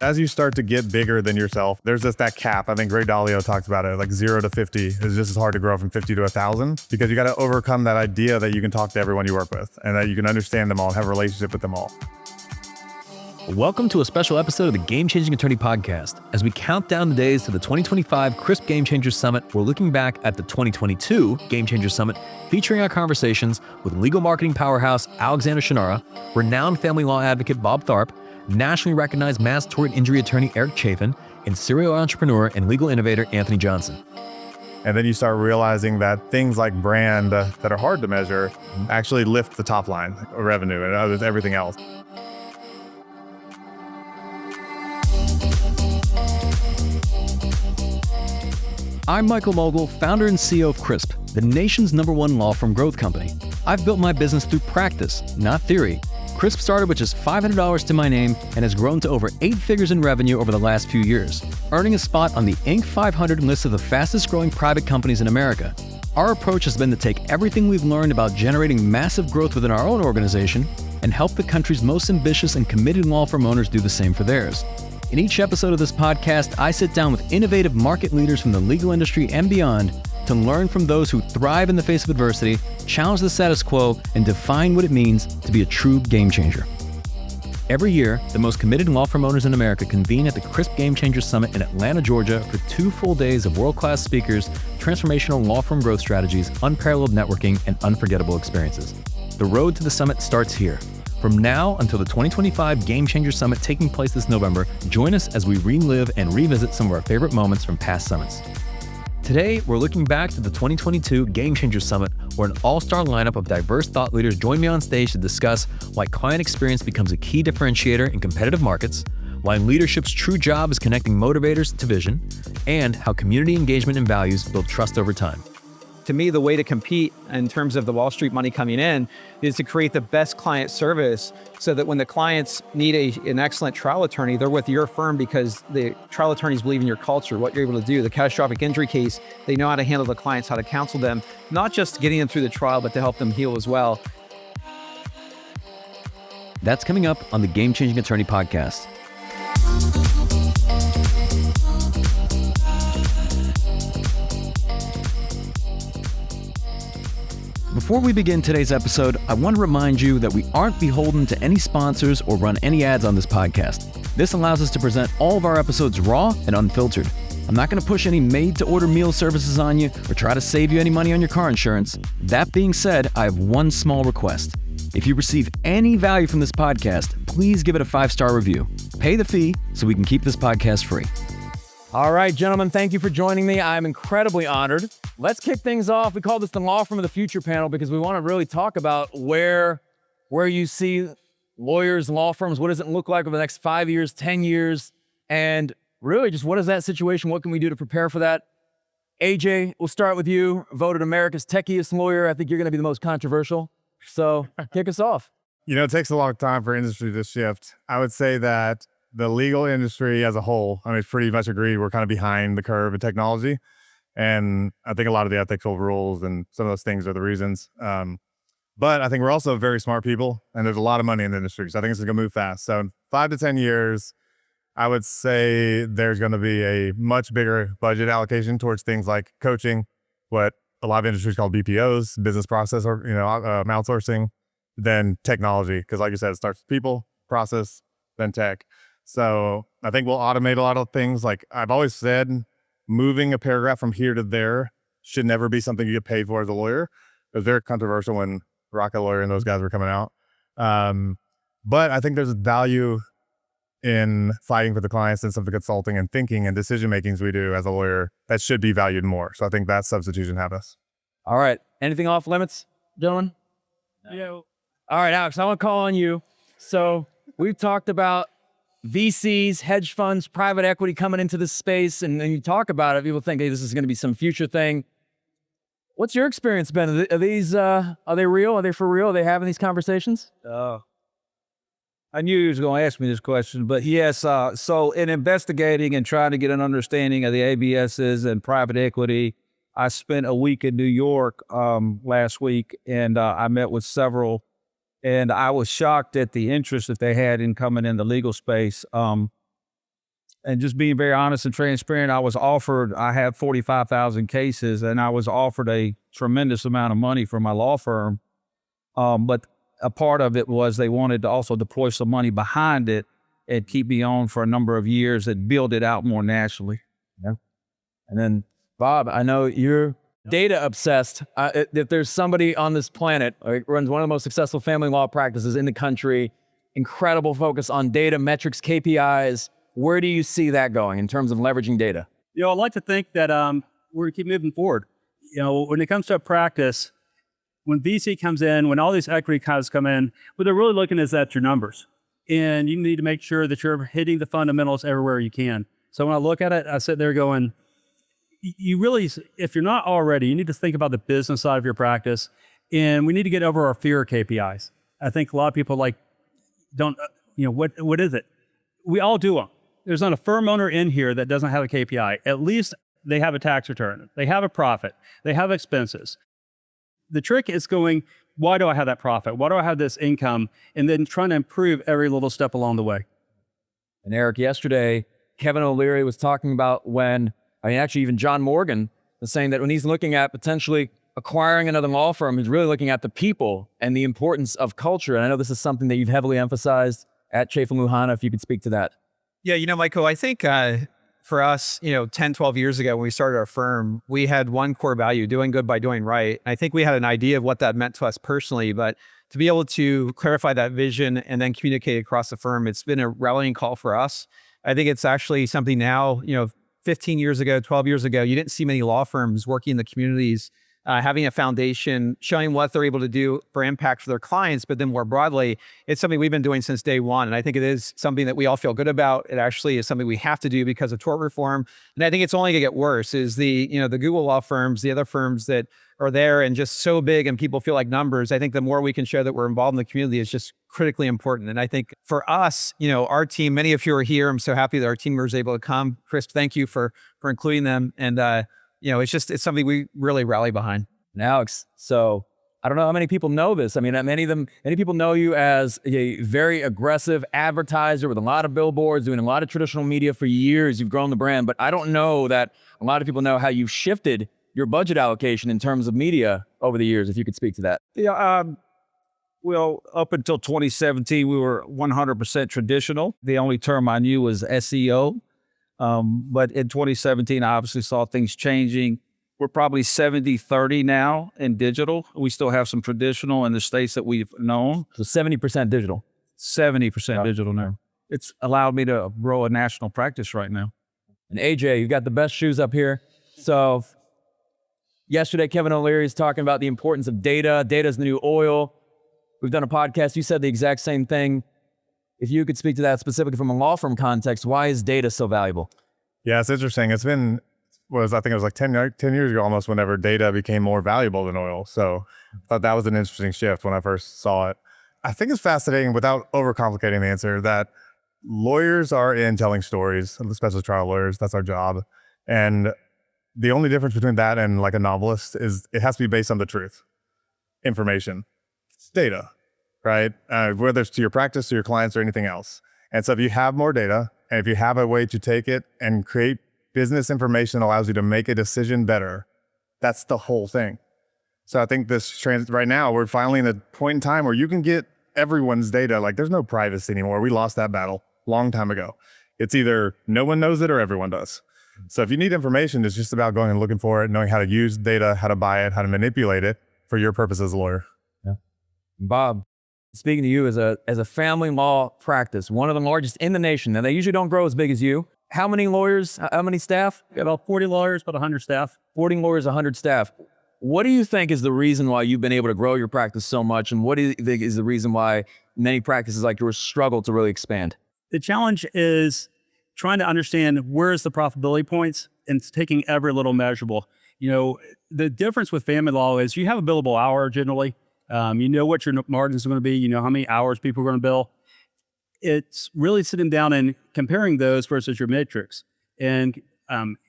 As you start to get bigger than yourself, there's just that cap. I think Ray Dalio talks about it, like 0 to 50 is just as hard to grow from 50 to 1,000 because you got to overcome that idea that you can talk to everyone you work with and that you can understand them all and have a relationship with them all. Welcome to a special episode of the Game Changing Attorney Podcast. As we count down the days to the 2025 CRISP Game Changers Summit, we're looking back at the 2022 Game Changers Summit, featuring our conversations with legal marketing powerhouse Alexander Shunnarah, renowned family law advocate Bob Tharp, nationally recognized mass tort injury attorney Eric Chaffin, and serial entrepreneur and legal innovator Anthony Johnson. And then you start realizing that things like brand that are hard to measure actually lift the top line revenue and everything else. I'm Michael Mogill, founder and CEO of CRISP, the nation's #1 law firm growth company. I've built my business through practice, not theory. CRISP started with just $500 to my name and has grown to over 8 figures in revenue over the last few years, earning a spot on the Inc. 500 list of the fastest growing private companies in America. Our approach has been to take everything we've learned about generating massive growth within our own organization and help the country's most ambitious and committed law firm owners do the same for theirs. In each episode of this podcast, I sit down with innovative market leaders from the legal industry and beyond to learn from those who thrive in the face of adversity, challenge the status quo, and define what it means to be a true game changer. Every year, the most committed law firm owners in America convene at the CRISP Game Changers Summit in Atlanta, Georgia for 2 full days of world-class speakers, transformational law firm growth strategies, unparalleled networking, and unforgettable experiences. The road to the summit starts here. From now until the 2025 Game Changer Summit taking place this November, join us as we relive and revisit some of our favorite moments from past summits. Today, we're looking back to the 2022 Game Changer Summit, where an all-star lineup of diverse thought leaders join me on stage to discuss why client experience becomes a key differentiator in competitive markets, why leadership's true job is connecting motivators to vision, and how community engagement and values build trust over time. To me, the way to compete in terms of the Wall Street money coming in is to create the best client service so that when the clients need an excellent trial attorney, they're with your firm because the trial attorneys believe in your culture, what you're able to do. The catastrophic injury case, they know how to handle the clients, how to counsel them, not just getting them through the trial, but to help them heal as well. That's coming up on the Game Changing Attorney Podcast. Before we begin today's episode, I want to remind you that we aren't beholden to any sponsors or run any ads on this podcast. This allows us to present all of our episodes raw and unfiltered. I'm not going to push any made-to-order meal services on you or try to save you any money on your car insurance. That being said, I have one small request. If you receive any value from this podcast, please give it a 5-star review. Pay the fee so we can keep this podcast free. All right, gentlemen, thank you for joining me. I'm incredibly honored. Let's kick things off. We call this the Law Firm of the Future panel because we want to really talk about where you see lawyers, law firms, what does it look like over the next 5 years, 10 years, and really just what is that situation? What can we do to prepare for that? AJ, we'll start with you. Voted America's techiest lawyer. I think you're going to be the most controversial. So kick us off. You know, it takes a long time for industry to shift. I would say that the legal industry as a whole, I mean, pretty much agreed we're kind of behind the curve in technology. And I think a lot of the ethical rules and some of those things are the reasons. But I think we're also very smart people and there's a lot of money in the industry. So I think it's going to move fast. So in 5 to 10 years, I would say there's going to be a much bigger budget allocation towards things like coaching, what a lot of industries call BPOs, business process, or, outsourcing, than technology. Because like you said, it starts with people, process, then tech. So I think we'll automate a lot of things. Like I've always said, moving a paragraph from here to there should never be something you get paid for as a lawyer. It was very controversial when Rocket Lawyer and those guys were coming out. But I think there's value in fighting for the clients and some of the consulting and thinking and decision-makings we do as a lawyer that should be valued more. So I think that's substitution happiness. All right. Anything off limits, gentlemen? No. Yeah. All right, Alex, I want to call on you. So we've talked about VCs, hedge funds, private equity coming into this space, and you talk about it, people think, hey, this is going to be some future thing. What's your experience been? Are these, are they real? Are they for real? Are they having these conversations? I knew he was going to ask me this question, but yes, so in investigating and trying to get an understanding of the ABSs and private equity, I spent a week in New York last week, and I met with several. And I was shocked at the interest that they had in coming in the legal space. And just being very honest and transparent, I had 45,000 cases, and I was offered a tremendous amount of money for my law firm. But a part of it was they wanted to also deploy some money behind it and keep me on for a number of years and build it out more nationally. Yeah. And then, Bob, I know you're data obsessed. If there's somebody on this planet who runs one of the most successful family law practices in the country, incredible focus on data, metrics, KPIs, where do you see that going in terms of leveraging data? I'd like to think that we're going to keep moving forward. When it comes to a practice, when VC comes in, when all these equity accounts come in, what they're really looking is at your numbers. And you need to make sure that you're hitting the fundamentals everywhere you can. So when I look at it, I sit there going, you really, if you're not already, you need to think about the business side of your practice. And we need to get over our fear of KPIs. I think a lot of people don't, what is it? We all do them. There's not a firm owner in here that doesn't have a KPI. At least they have a tax return. They have a profit. They have expenses. The trick is going, why do I have that profit? Why do I have this income? And then trying to improve every little step along the way. And Eric, yesterday, Kevin O'Leary was talking about actually even John Morgan was saying that when he's looking at potentially acquiring another law firm, he's really looking at the people and the importance of culture. And I know this is something that you've heavily emphasized at Chaffin Luhana, if you could speak to that. Yeah, Michael, I think for us, 10, 12 years ago when we started our firm, we had one core value, doing good by doing right. I think we had an idea of what that meant to us personally, but to be able to clarify that vision and then communicate across the firm, it's been a rallying call for us. I think it's actually something now, 15 years ago, 12 years ago, you didn't see many law firms working in the communities, having a foundation, showing what they're able to do for impact for their clients, but then more broadly, it's something we've been doing since day one. And I think it is something that we all feel good about. It actually is something we have to do because of tort reform. And I think it's only gonna get worse is the Google law firms, the other firms that are there and just so big and people feel like numbers. I think the more we can show that we're involved in the community is just critically important. And I think for us, our team, many of you are here. I'm so happy that our team was able to come. Chris, thank you for including them. And it's something we really rally behind. And Alex, so I don't know how many people know this. I mean, many people know you as a very aggressive advertiser with a lot of billboards, doing a lot of traditional media for years. You've grown the brand, but I don't know that a lot of people know how you've shifted your budget allocation in terms of media over the years, if you could speak to that. Yeah, well, up until 2017, we were 100% traditional. The only term I knew was SEO. But in 2017, I obviously saw things changing. We're probably 70-30 now in digital. We still have some traditional in the states that we've known. So 70% digital. 70% digital now. It's allowed me to grow a national practice right now. And AJ, you've got the best shoes up here. So yesterday, Kevin O'Leary is talking about the importance of data. Data is the new oil. We've done a podcast. You said the exact same thing. If you could speak to that specifically from a law firm context, why is data so valuable? Yeah, it's interesting. It's been, I think it was like 10 years ago almost, whenever data became more valuable than oil. So I thought that was an interesting shift when I first saw it. I think it's fascinating, without overcomplicating the answer, that lawyers are in telling stories, especially trial lawyers. That's our job. And the only difference between that and like a novelist is it has to be based on the truth, information, it's data. Right? Whether it's to your practice, to your clients, or anything else. And so if you have more data, and if you have a way to take it and create business information that allows you to make a decision better, that's the whole thing. So I think right now, we're finally in a point in time where you can get everyone's data. Like, there's no privacy anymore. We lost that battle a long time ago. It's either no one knows it or everyone does. So if you need information, it's just about going and looking for it, knowing how to use data, how to buy it, how to manipulate it for your purpose as a lawyer. Yeah. Bob, speaking to you as a family law practice, one of the largest in the nation. Now, they usually don't grow as big as you. How many lawyers, how many staff? About 40 lawyers, about 100 staff. 40 lawyers, 100 staff. What do you think is the reason why you've been able to grow your practice so much? And what do you think is the reason why many practices like yours struggle to really expand? The challenge is trying to understand where's the profitability points and taking every little measurable. The difference with family law is you have a billable hour generally. You know what your margins are going to be. You know how many hours people are going to bill. It's really sitting down and comparing those versus your metrics. And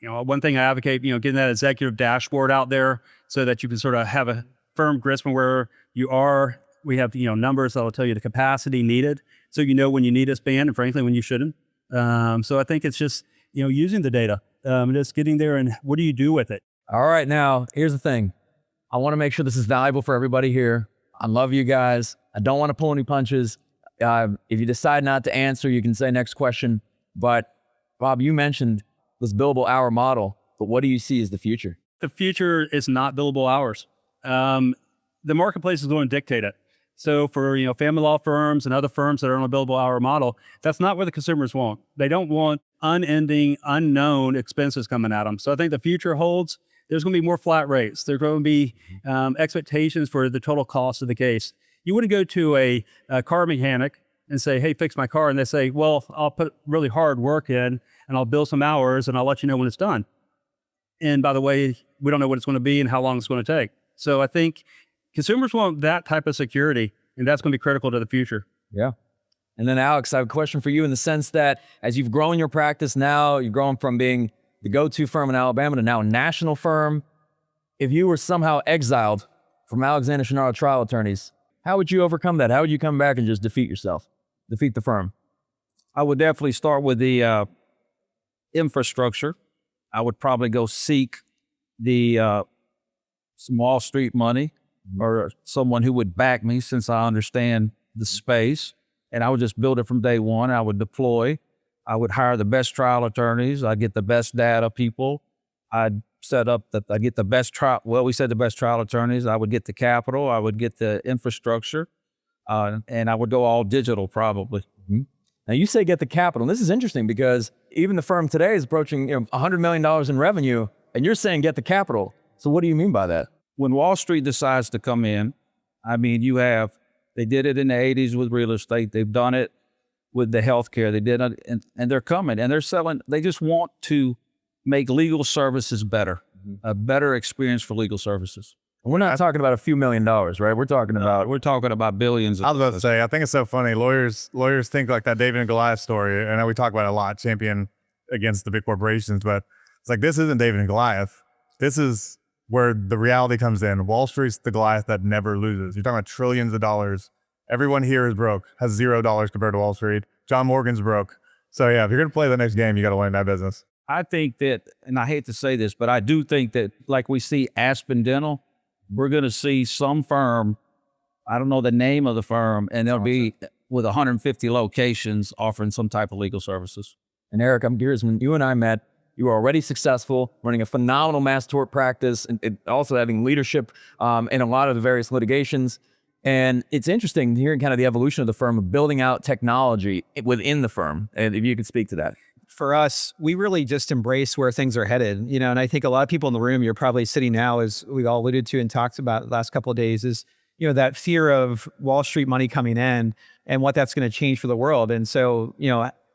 one thing I advocate, getting that executive dashboard out there so that you can sort of have a firm grasp on where you are. We have numbers that will tell you the capacity needed, so you know when you need to expand and frankly when you shouldn't. So I think it's just, using the data, just getting there and what do you do with it? All right, now here's the thing. I want to make sure this is valuable for everybody here. I love you guys. I don't want to pull any punches. If you decide not to answer, you can say next question. But Bob, you mentioned this billable hour model, but what do you see as the future? The future is not billable hours. The marketplace is going to dictate it. So for family law firms and other firms that are on a billable hour model, that's not what the consumers want. They don't want unending, unknown expenses coming at them. So I think the future holds. There's going to be more flat rates. There's going to be expectations for the total cost of the case. You wouldn't go to a car mechanic and say, "Hey, fix my car," and they say, "Well, I'll put really hard work in and I'll bill some hours and I'll let you know when it's done. And by the way, we don't know what it's going to be and how long it's going to take." So I think consumers want that type of security, and that's going to be critical to the future. Yeah. And then Alex, I have a question for you in the sense that as you've grown your practice now, you've grown from being the go-to firm in Alabama to now a national firm. If you were somehow exiled from Alexander Shunnarah trial attorneys, how would you overcome that? How would you come back and just defeat yourself, defeat the firm? I would definitely start with the infrastructure. I would probably go seek the some Wall Street money or someone who would back me since I understand the space. And I would just build it from day one. I would deploy. I would hire the best trial attorneys. I'd get the best data people. I'd set up that I get the best the best trial attorneys. I would get the capital. I would get the infrastructure. And I would go all digital probably. Mm-hmm. Now you say get the capital. And this is interesting because even the firm today is approaching $100 million in revenue, and you're saying get the capital. So what do you mean by that? When Wall Street decides to come in, I mean, they did it in the 80s with real estate. They've done it with the healthcare. They did it, and they're coming, and they're selling. They just want to make legal services better, a better experience for legal services. And we're not talking about a few $1 million, right? We're talking about billions. I was about to say, I think it's so funny. Lawyers think like that David and Goliath story. I know we talk about it a lot, champion against the big corporations, but it's like, this isn't David and Goliath. This is where the reality comes in. Wall Street's the Goliath that never loses. You're talking about trillions of dollars. Everyone here is broke, has $0 compared to Wall Street. John Morgan's broke. So yeah, if you're going to play the next game, you got to learn that business. I think that, and I hate to say this, but I do think that like we see Aspen Dental, we're going to see some firm, I don't know the name of the firm, and they'll be with 150 locations offering some type of legal services. And Eric, I'm curious, when you and I met, you were already successful, running a phenomenal mass tort practice, and also having leadership in a lot of the various litigations. And it's interesting hearing kind of the evolution of the firm, of building out technology within the firm. And if you could speak to that. For us, we really just embrace where things are headed, and I think a lot of people in the room, you're probably sitting now, as we all alluded to and talked about the last couple of days, is, that fear of Wall Street money coming in and what that's going to change for the world. And so,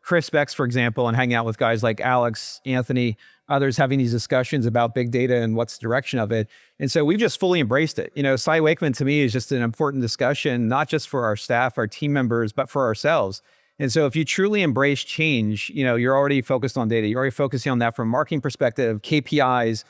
Chris Beck's, for example, and hanging out with guys like Alex, Anthony, others having these discussions about big data and what's the direction of it. And so we've just fully embraced it. Cy Wakeman to me is just an important discussion, not just for our staff, our team members, but for ourselves. And so if you truly embrace change, you're already focused on data. You're already focusing on that from a marketing perspective, KPIs,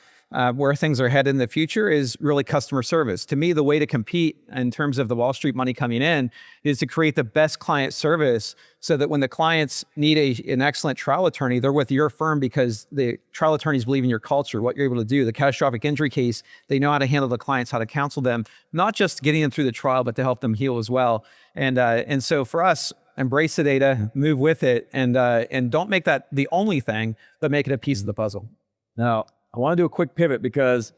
where things are headed in the future is really customer service. To me, the way to compete in terms of the Wall Street money coming in is to create the best client service so that when the clients need an excellent trial attorney, they're with your firm because the trial attorneys believe in your culture, what you're able to do. The catastrophic injury case, they know how to handle the clients, how to counsel them, not just getting them through the trial, but to help them heal as well. And so for us, embrace the data, move with it, and don't make that the only thing, but make it a piece of the puzzle. Now, I want to do a quick pivot because,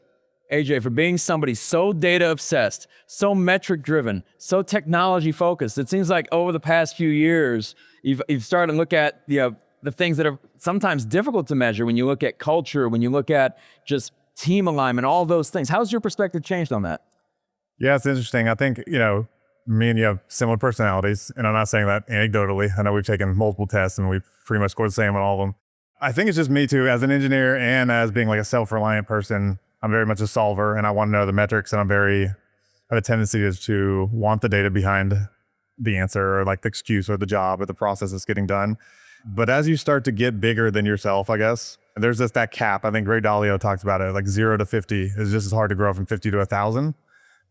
AJ, for being somebody so data obsessed, so metric driven, so technology focused, it seems like over the past few years, you've started to look at the things that are sometimes difficult to measure when you look at culture, when you look at just team alignment, all those things. How's your perspective changed on that? Yeah, it's interesting. I think, me and you have similar personalities, and I'm not saying that anecdotally. I know we've taken multiple tests and we've pretty much scored the same on all of them. I think it's just me too, as an engineer and as being like a self-reliant person. I'm very much a solver, and I want to know the metrics, and I have a tendency is to want the data behind the answer, or like the excuse or the job or the process that's getting done. But as you start to get bigger than yourself, I guess, there's just that cap. I think Ray Dalio talks about it, like 0 to 50 is just as hard to grow from 50 to 1,000.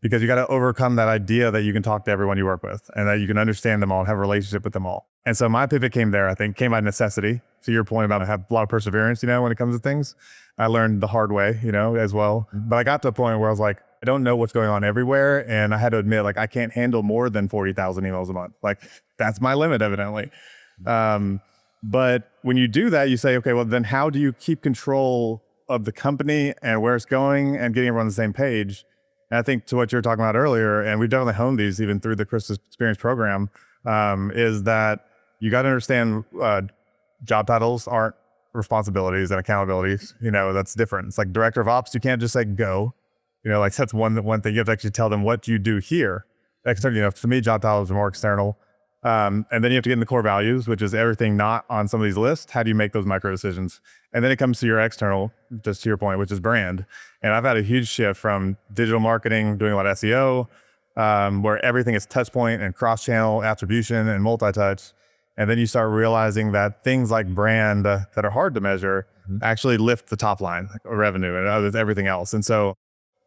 Because you got to overcome that idea that you can talk to everyone you work with and that you can understand them all and have a relationship with them all. And so my pivot came there, I think, came by necessity. To your point about I have a lot of perseverance, when it comes to things. I learned the hard way, as well. But I got to a point where I was like, I don't know what's going on everywhere. And I had to admit, like, I can't handle more than 40,000 emails a month. Like, that's my limit, evidently. But when you do that, you say, okay, well, then how do you keep control of the company and where it's going and getting everyone on the same page? And I think to what you were talking about earlier, and we've definitely honed these even through the Chris Experience program, is that you got to understand job titles aren't responsibilities and accountabilities. That's different. It's like director of ops. You can't just say go. Like that's one thing. You have to actually tell them what you do here. External, to me, job titles are more external. And then you have to get in the core values, which is everything not on some of these lists. How do you make those micro decisions? And then it comes to your external, just to your point, which is brand. And I've had a huge shift from digital marketing, doing a lot of SEO, where everything is touch point and cross-channel attribution and multi-touch. And then you start realizing that things like brand that are hard to measure actually lift the top line, like revenue and everything else. And so,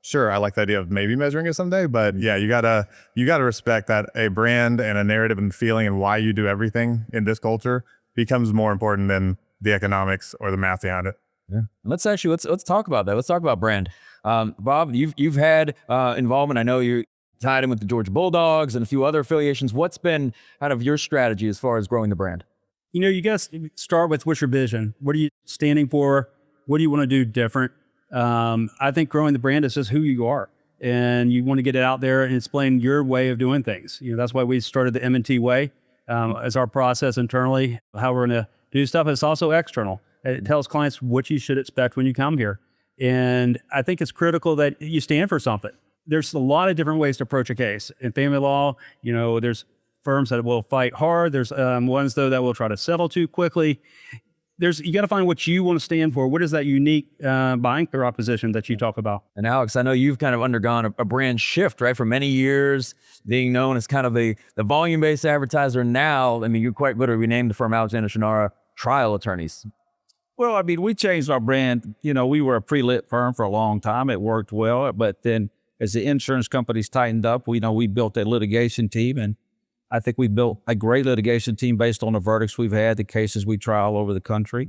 sure, I like the idea of maybe measuring it someday, but yeah, you gotta respect that a brand and a narrative and feeling and why you do everything in this culture becomes more important than the economics or the math behind it. Yeah. Let's talk about that. Let's talk about brand. Bob, you've had involvement. I know you tied in with the Georgia Bulldogs and a few other affiliations. What's been kind of your strategy as far as growing the brand? You guys start with what's your vision? What are you standing for? What do you want to do different? I think growing the brand is just who you are, and you want to get it out there and explain your way of doing things. That's why we started the M&T way as our process internally, how we're going to do stuff. It's also external. It tells clients what you should expect when you come here. And I think it's critical that you stand for something. There's a lot of different ways to approach a case. In family law, there's firms that will fight hard. There's ones, though, that will try to settle too quickly. You got to find what you want to stand for. What is that unique buying proposition that you talk about? And Alex, I know you've kind of undergone a brand shift, right? For many years, being known as kind of the volume-based advertiser. Now, I mean, you quite literally renamed the firm Alexander Shunnarah Trial Attorneys. Well, I mean, we changed our brand. We were a pre-lit firm for a long time. It worked well. But then as the insurance companies tightened up, we built a litigation team. And I think we built a great litigation team based on the verdicts we've had, the cases we try all over the country.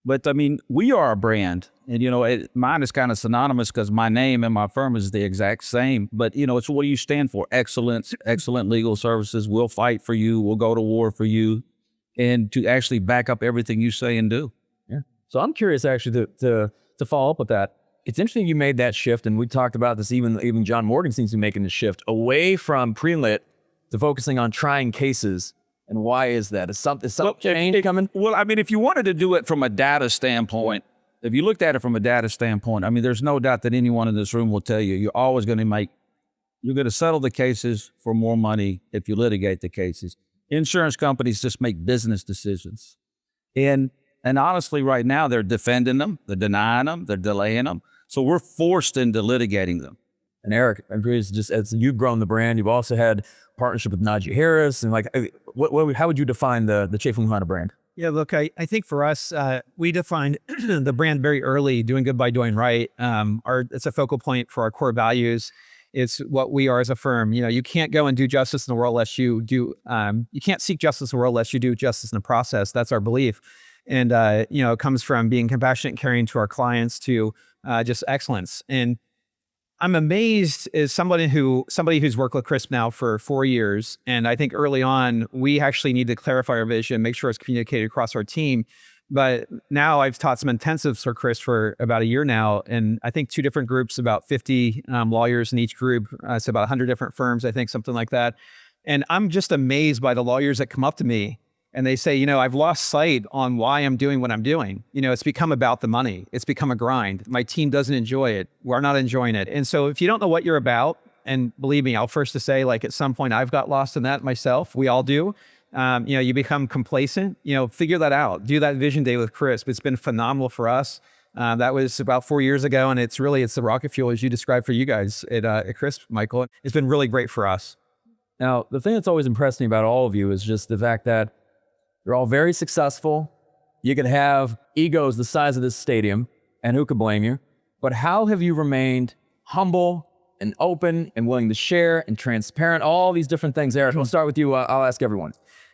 But I mean, we are a brand. And, mine is kind of synonymous because my name and my firm is the exact same. But, it's what do you stand for? Excellence, excellent legal services. We'll fight for you. We'll go to war for you. And to actually back up everything you say and do. Yeah. So I'm curious actually to follow up with that. It's interesting you made that shift, and we talked about this, even John Morgan seems to be making the shift away from pre-lit to focusing on trying cases. And why is that? Is something change coming? Well, I mean, if you wanted to do it from a data standpoint, if you looked at it from a data standpoint, I mean, there's no doubt that anyone in this room will tell you, you're going to settle the cases for more money if you litigate the cases. Insurance companies just make business decisions. And honestly, right now, they're defending them, they're denying them, they're delaying them. So we're forced into litigating them. And Eric, I'm curious, just as you've grown the brand, you've also had partnership with Najee Harris, and how would you define the Chaffin brand? Yeah, look, I think for us, we defined the brand very early, doing good by doing right. It's a focal point for our core values. It's what we are as a firm. You can't go and do justice in the world unless you do, you can't seek justice in the world unless you do justice in the process. That's our belief. And, it comes from being compassionate and caring to our clients to just excellence. And I'm amazed as somebody who's worked with Crisp now for 4 years. And I think early on, we actually need to clarify our vision, make sure it's communicated across our team. But now I've taught some intensives for Crisp for about a year now. And I think 2 different groups, about 50 lawyers in each group. It's about 100 different firms, I think, something like that. And I'm just amazed by the lawyers that come up to me and they say, I've lost sight on why I'm doing what I'm doing. It's become about the money. It's become a grind. My team doesn't enjoy it. We're not enjoying it. And so if you don't know what you're about, and believe me, I'll first to say, like, at some point I've got lost in that myself. We all do. You become complacent, figure that out. Do that vision day with Crisp. It's been phenomenal for us. That was about 4 years ago. And it's the rocket fuel, as you described for you guys at Crisp, Michael. It's been really great for us. Now, the thing that's always impressed me about all of you is just the fact that you're all very successful. You could have egos the size of this stadium, and who could blame you? But how have you remained humble and open and willing to share and transparent, all these different things? Eric, we'll start with you. I'll ask everyone.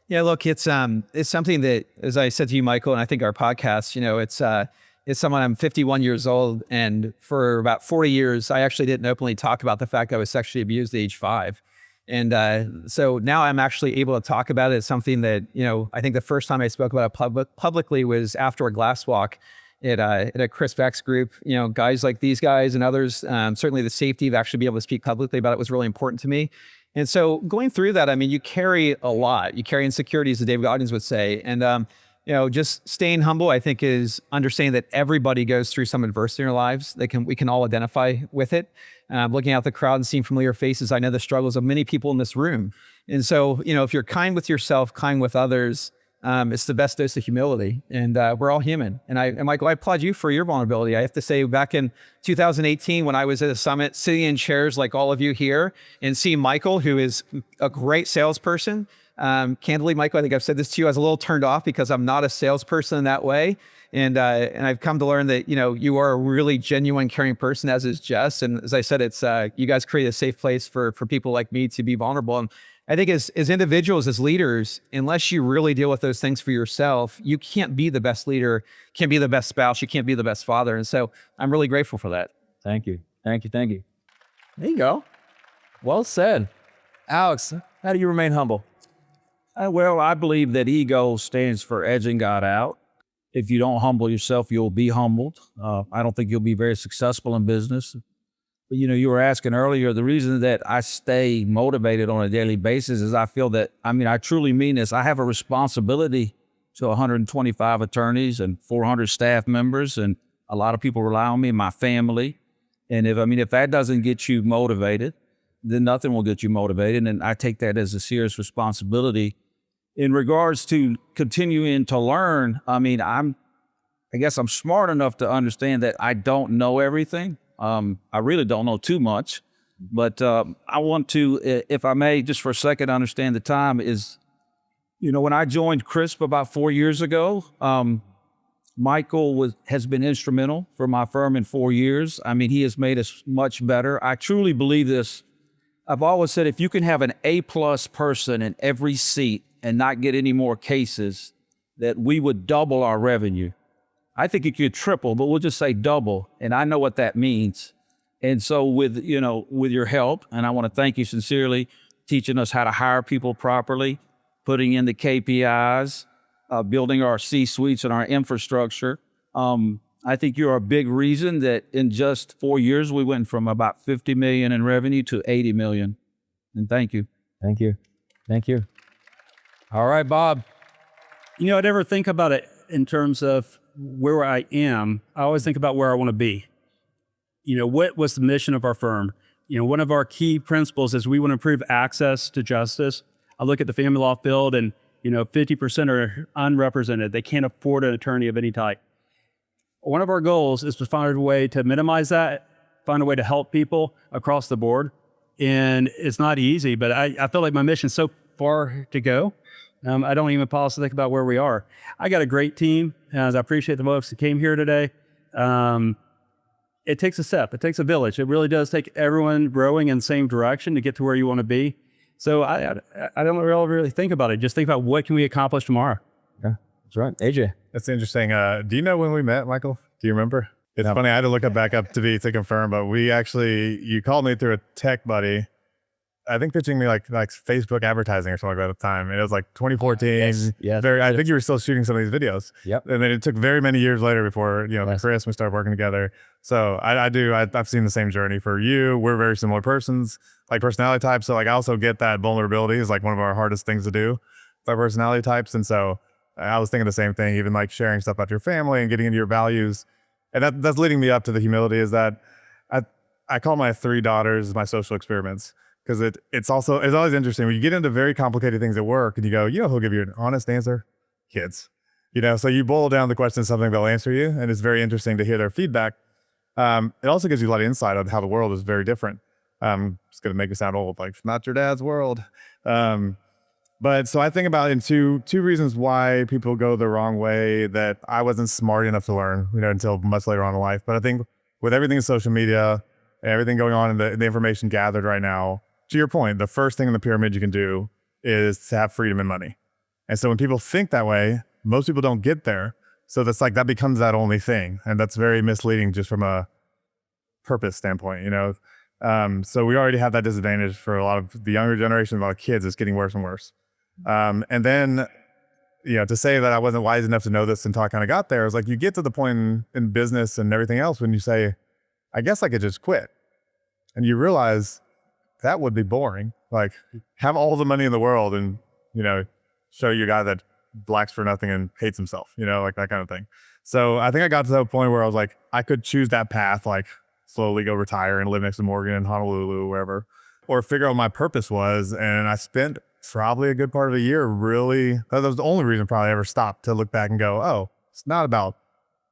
Yeah, look, it's something that, as I said to you, Michael, and I think our podcast, it's someone. I'm 51 years old, and for about 40 years, I actually didn't openly talk about the fact I was sexually abused at age 5. And so now I'm actually able to talk about it. It's something that, I think the first time I spoke about it publicly was after a glass walk at a Crisp X group. Guys like these guys and others, certainly the safety of actually being able to speak publicly about it was really important to me. And so going through that, I mean, you carry a lot. You carry insecurities, as David Goggins would say. And, just staying humble, I think, is understanding that everybody goes through some adversity in their lives. We can all identify with it. Looking out the crowd and seeing familiar faces, I know the struggles of many people in this room. And so, if you're kind with yourself, kind with others, it's the best dose of humility. And we're all human. And Michael, I applaud you for your vulnerability. I have to say, back in 2018, when I was at a summit, sitting in chairs like all of you here, and seeing Michael, who is a great salesperson. Candidly, Michael, I think I've said this to you, I was a little turned off because I'm not a salesperson in that way. And I've come to learn that, you are a really genuine, caring person, as is Jess. And as I said, it's you guys create a safe place for people like me to be vulnerable. And I think as individuals, as leaders, unless you really deal with those things for yourself, you can't be the best leader, can't be the best spouse, you can't be the best father. And so I'm really grateful for that. Thank you. Thank you. Thank you. There you go. Well said. Alex, how do you remain humble? Well, I believe that ego stands for edging God out. If you don't humble yourself, you'll be humbled. I don't think you'll be very successful in business. But, you were asking earlier, the reason that I stay motivated on a daily basis is I feel that, I truly mean this. I have a responsibility to 125 attorneys and 400 staff members, and a lot of people rely on me, my family. And if that doesn't get you motivated, then nothing will get you motivated. And I take that as a serious responsibility. In regards to continuing to learn, I guess I'm smart enough to understand that I don't know everything. I really don't know too much, but I want to, if I may, just for a second, understand the time is, when I joined Crisp about 4 years ago, Michael has been instrumental for my firm in 4 years. He has made us much better. I truly believe this. I've always said, if you can have an A+ person in every seat and not get any more cases, that we would double our revenue. I think it could triple, but we'll just say double. And I know what that means. And so with your help, and I want to thank you sincerely, teaching us how to hire people properly, putting in the KPIs, building our C-suites and our infrastructure. I think you're a big reason that in just 4 years, we went from about 50 million in revenue to 80 million. And thank you. Thank you. Thank you. All right, Bob. I never think about it in terms of where I am. I always think about where I want to be. What was the mission of our firm? One of our key principles is we want to improve access to justice. I look at the family law field and, 50% are unrepresented. They can't afford an attorney of any type. One of our goals is to find a way to minimize that, find a way to help people across the board. And it's not easy, but I feel like my mission's so far to go. I don't even pause to think about where we are. I got a great team, and I appreciate the folks that came here today. It takes a step. It takes a village. It really does take everyone rowing in the same direction to get to where you want to be. So I don't really think about it. Just think about what can we accomplish tomorrow. Yeah, that's right. AJ. That's interesting. Do you know when we met, Michael? Do you remember? It's funny. I had to look it back up to confirm, but you called me through a tech buddy. I think pitching me like Facebook advertising or something like that at the time. And it was like 2014. Yes. I think you were still shooting some of these videos. Yep. And then it took very many years later before, Chris, we started working together. So I've seen the same journey for you. We're very similar persons, like personality types. So like I also get that vulnerability is like one of our hardest things to do with our personality types. And so I was thinking the same thing, even like sharing stuff about your family and getting into your values. And that's leading me up to the humility is that I call my 3 daughters my social experiments. Because it's always interesting when you get into very complicated things at work and you go, who'll give you an honest answer? Kids. So you boil down the question to something they'll answer you, and it's very interesting to hear their feedback. It also gives you a lot of insight on how the world is very different. It's going to make me sound old, like not your dad's world. But so I think about in two reasons why people go the wrong way that I wasn't smart enough to learn, until much later on in life. But I think with everything in social media, everything going on in the information gathered right now, to your point, the first thing in the pyramid you can do is to have freedom and money. And so when people think that way, most people don't get there. So that's like, that becomes that only thing. And that's very misleading just from a purpose standpoint, you know? So we already have that disadvantage for a lot of the younger generation, a lot of kids. It's getting worse and worse. And then, you know, to say that I wasn't wise enough to know this until I kind of got there, is like, you get to the point in business and everything else when you say, I guess I could just quit. And you realize that would be boring. Like, have all the money in the world and, you know, show you a guy that blacks for nothing and hates himself, you know, like that kind of thing. So I think I got to that point where I was like, I could choose that path, like slowly go retire and live next to Morgan in Honolulu, wherever, or figure out what my purpose was. And I spent probably a good part of a year really, that was the only reason probably I ever stopped to look back and go, oh, it's not about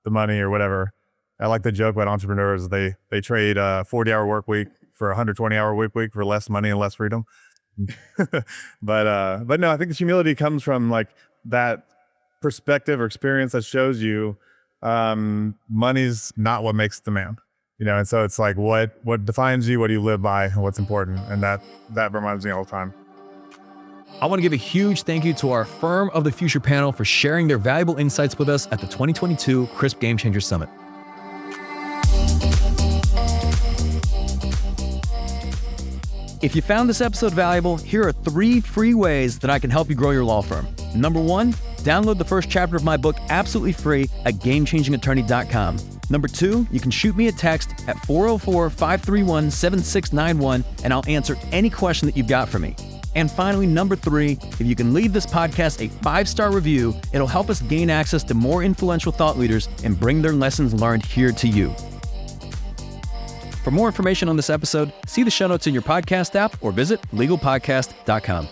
the money or whatever. I like the joke about entrepreneurs. They trade a 40-hour work week for a 120-hour work week for less money and less freedom. But no, I think the humility comes from like that perspective or experience that shows you money's not what makes the man, you know. And so it's like what defines you, what do you live by, and what's important. And that reminds me all the time. I want to give a huge thank you to our Firm of the Future panel for sharing their valuable insights with us at the 2022 Crisp Game Changer Summit. If you found this episode valuable, here are 3 free ways that I can help you grow your law firm. Number 1, download the first chapter of my book absolutely free at GameChangingAttorney.com. Number 2, you can shoot me a text at 404-531-7691 and I'll answer any question that you've got for me. And finally, number 3, if you can leave this podcast a 5-star review, it'll help us gain access to more influential thought leaders and bring their lessons learned here to you. For more information on this episode, see the show notes in your podcast app or visit legalpodcast.com.